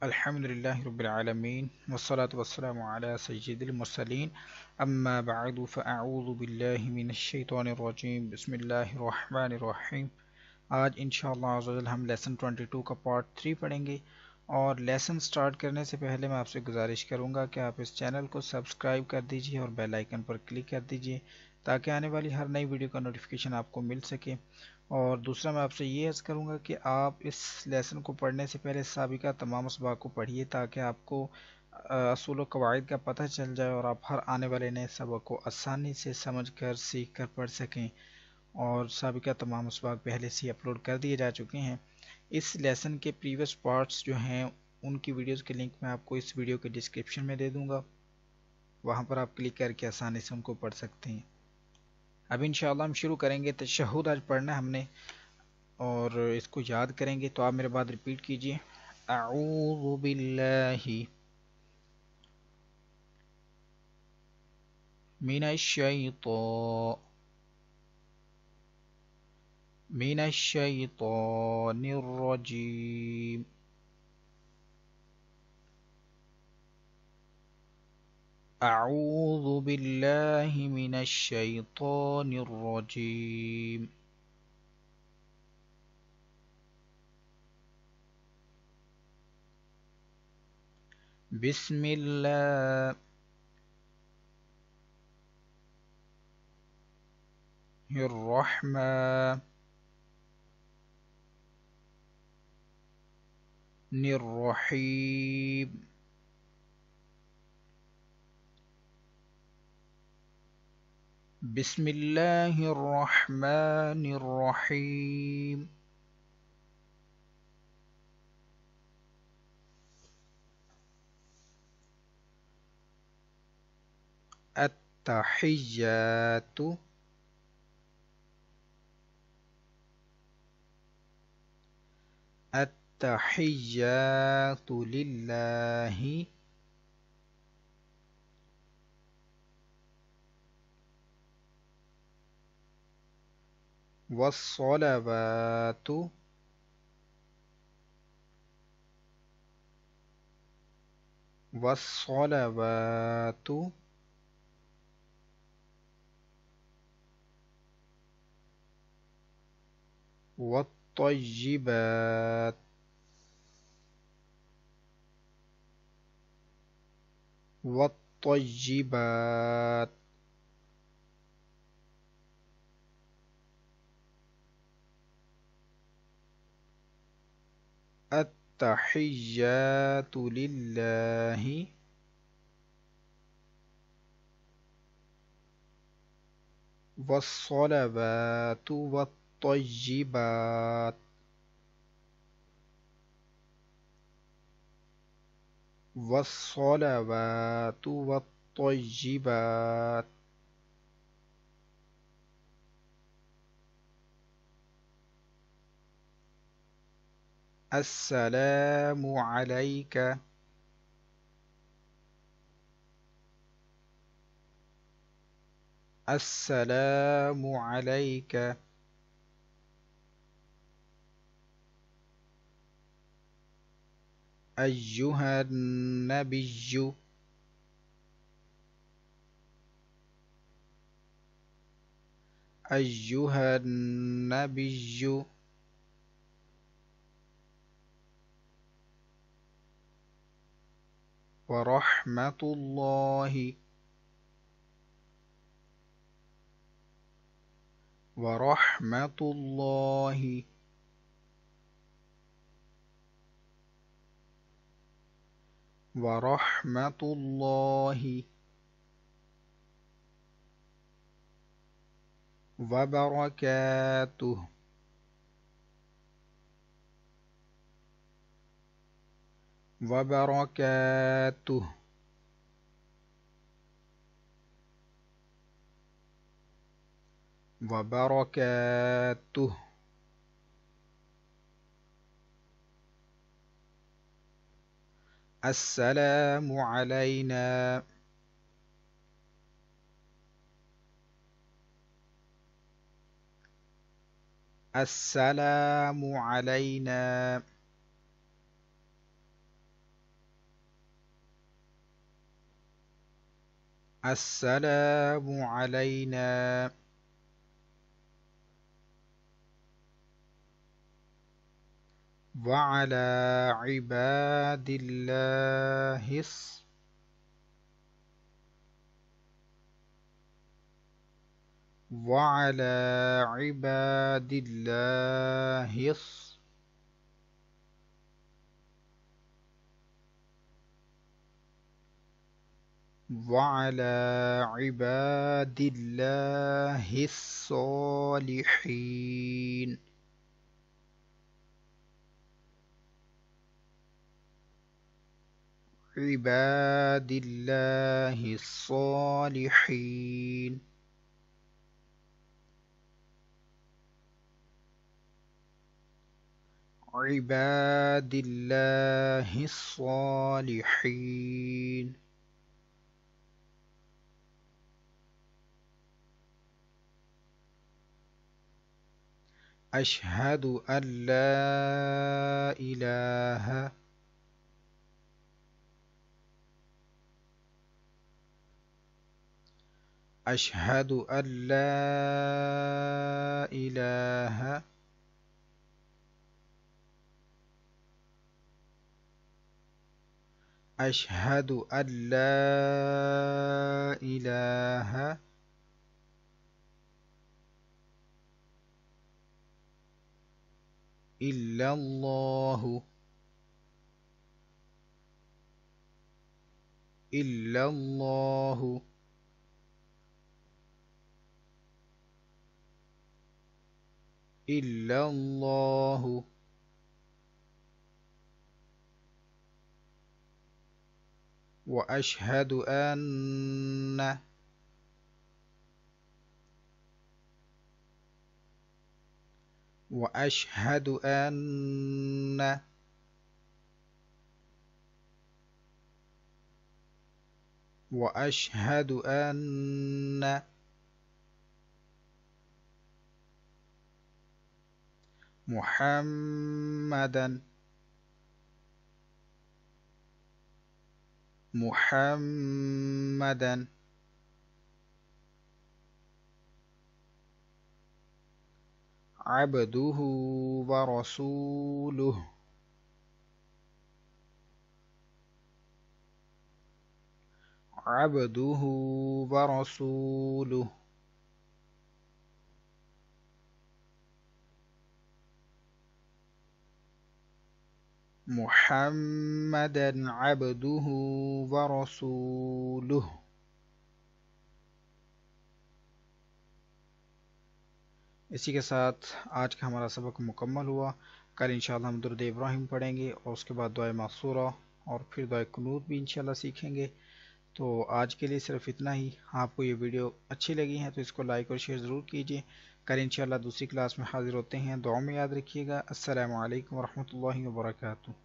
अल्हम्दुलिल्लाहि रब्बिल आलमीन वस्सलातु वस्सलामु अला सय्यिदिल मुरसलीन अम्मा बअदु फ़अऊज़ु बिल्लाहि मिनश शैतानिर रजीम बिस्मिल्लाहिर रहमानिर रहीम। आज इंशाअल्लाह अज़्ज़ा वजल हम लेसन 22 का पार्ट 3 पढ़ेंगे। और लेसन स्टार्ट करने से पहले मैं आपसे गुजारिश करूंगा कि आप इस चैनल को सब्सक्राइब कर दीजिए और बेल आइकन पर क्लिक कर दीजिए ताकि आने वाली हर नई वीडियो का नोटिफिकेशन आपको मिल सके। और दूसरा मैं आपसे ये अर्ज़ करूंगा कि आप इस लेसन को पढ़ने से पहले साबिका तमाम असबाक को पढ़िए ताकि आपको असूल व कवाइद का पता चल जाए और आप हर आने वाले नए सबक को आसानी से समझ कर सीख कर पढ़ सकें। और साबिका तमाम असबाक पहले से ही अपलोड कर दिए जा चुके हैं। इस लेसन के प्रीवियस पार्ट्स जो हैं उनकी वीडियोस के लिंक मैं आपको इस वीडियो के डिस्क्रिप्शन में दे दूंगा, वहां पर आप क्लिक करके आसानी से उनको पढ़ सकते हैं। अब इंशाअल्लाह हम शुरू करेंगे। तशहुद आज पढ़ना हमने और इसको याद करेंगे, तो आप मेरे बाद रिपीट कीजिए। अऊज़ु बिल्लाहि मिनश शैतानिर रजीम। अऊज़ु बिल्लाहि मिनश शैतानिर रजीम। बिस्मिल्लाहिर्रहमानिर्रहीम। बिस्मिल्लाहिर्रहमानिर्रहीम। अत्तहिय्यातु अत्तहिय्यातु लिल्लाहि वस्सलावातु वस्सलावातु वत्तय्यिबात वत्तय्यिबात अत्तहिय्यातु लिल्लाहि वस्सलावातु वत्तय्यिबात वस्सलावातु वत्तय्यिबात। अस्सलामु अलैका अस्सलामु अलैका अय्युहन नबिय्यु अय्युहन नबिय्यु वरहमतुल्लाहि वरहमतुल्लाहि वरहमतुल्लाहि वबरकातुहु वबरकातुहु वबरकातुहु। अस्सलामु अलैना अस्सलामु अलैना अस्सलामु अलैना व अला इबादिल्लाहिस وعلى عباد الله وعلى عباد الله الصالحين عباد الله الصالحين عباد الله الصالحين أشهد أن لا إله أشهد أن لا إله أشهد أن لا إله إلا الله إلا الله إلا الله وأشهد أن وأشهد أن وأشهد أن محمدا محمدا عبده ورسوله عبده ورسوله محمدا عبده ورسوله। इसी के साथ आज का हमारा सबक मुकम्मल हुआ। कल इंशाअल्लाह हम दुरूद इब्राहिम पढ़ेंगे और उसके बाद दुआ मासूरा और फिर दुआ कुनूत भी इंशाअल्लाह सीखेंगे। तो आज के लिए सिर्फ इतना ही। आपको ये वीडियो अच्छी लगी है तो इसको लाइक और शेयर ज़रूर कीजिए। कल इंशाअल्लाह दूसरी क्लास में हाजिर होते हैं। दुआ में याद रखिएगा। अस्सलामु अलैकुम वरहमतुल्लाहि वबरकातुहू।